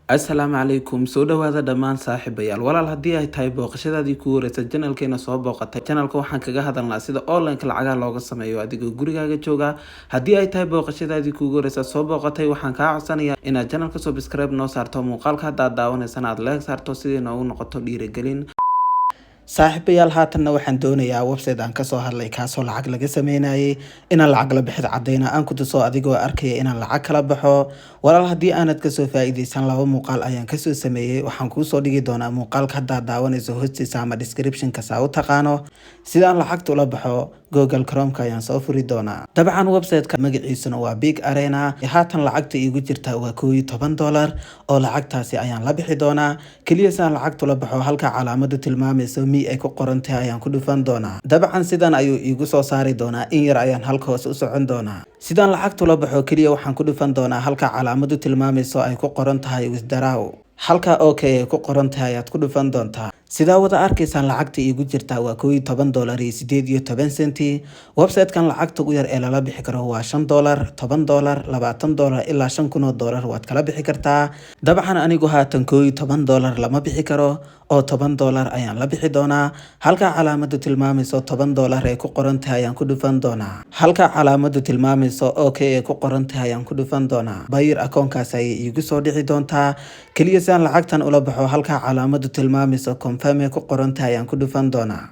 Assalaamu calaykum soo dhawaada dhammaan saaxiibayaal walaal haddii ay tahay booqashadaadii ku horeysa channelkeena soo booqatay channelka waxaan kaga hadalnaa sida online lacagaha looga sameeyo adigoo gurigaaga jooga haddii ay tahay booqashadaadii kuugu horeysa soo booqatay waxaan kaa codsanayaa inaad channelka subscribe noo saarto muuqaalka hadda aad daawanaysan aad like saarto sidii noogu noqoto dhiirigelin saaxiibayaal haatanna waxaan doonayaa website aan kasoo hadlay kaasoo lacag laga sameynayay inaan lacag la bixid cadeyna aan ku tuso adigoo arkaya inaan lacag kala baxo walaal haddii aanad kasoo faa'iideysan laba muuqaal ayaan kasoo sameeyay waxaan kuusoo dhigi doonaa muuqaalka hadda aad daawanayso hoostiisa ama descriptionka saa u taqaano sidaan lacagta ula baxo Google Chrome ayaan soo furi doonaa dabcan website-ka magaciisuna waa Big Arena haatan lacagta iigu jirta waa $12 oo lacagtaasi ayaan la bixi doonaa kaliya saan lacagta la baxo halka calaamadu tilmaamayso ay ku qorantahay ayaan ku dhufan doonaa dabcan sidan ayuu iigu soo saari doonaa in yar ayaan halka hoos u socon doonaa sidaan lacagta la baxo kaliya waxaan ku dhufan doonaa halka calaamadu tilmaamayso ay ku qoran tahay withdraw halka okay ay ku qoran tahay ayaad ku dhufan doontaa sidaa wada arkaysaan lacagta iigu jirta waa $18.18 website-kan lacagta ugu yar ee lala bixi karo waa $5 $10 $20 ilaa $5,000 waad kala bixi kartaa dabcan anigu haatan $10 lama bixi karo oo $10 ayaan la bixi doonaa halka calaamadu tilmaamayso $10 ay ku qoran tahay ayaan ku dhufan doonaa halka calaamadu tilmaamayso okay ay ku qoran tahay ayaan ku dhufan doonaa bayir akoonkaas ayay iigu soo dhici doontaa kaliya saan lacagtan ula baxo halka calaamadu tilmaamayso ku qoran tahay ayaan ku dhufan doonaa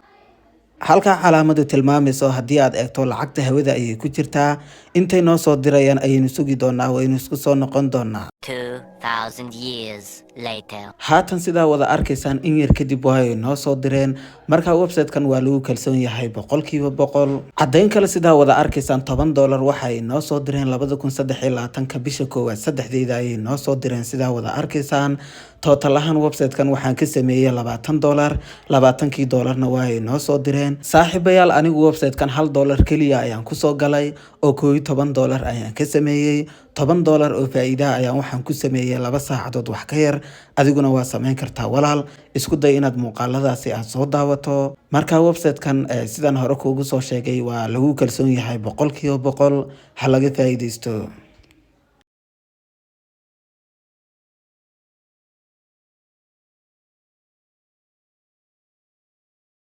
halka calaamadu tilmaamayso haddii aad eegto lacagta hawada ayay ku jirtaa intay noo soo dirayaan ayaynu sugi doonaa waynu isku soo noqon doonaa 2000 years later haatan sidaa wada arkaysaan in yar kadib way noo soo direen marka website-kan waa lagu kalsoon yahay 100% cadeyn kale sidaa wada arkaysaan $10 waxay noo soo direen 2023 bisha koowaad 3deeda ayay noo soo direen sidaa wada arkaysaan total ahaan website-kan waxaan ka sameeyay $20 $20 way noo soo direen saaxiibayaal anigu website-kan $1 kaliya ayaan ku soo galay oo $10 ayaan ka sameeyay $10 oo faa'iido ayaan waxaan ku sameeyay 2 saacadood wax ka yar adiguna waa sameyn kartaa walaal isku day inaad muuqaaladaasi aad soo daawato marka website-kan sidaan hore kuugu soo sheegay waa lagu kalsoon yahay 100% ha laga faa'iideysto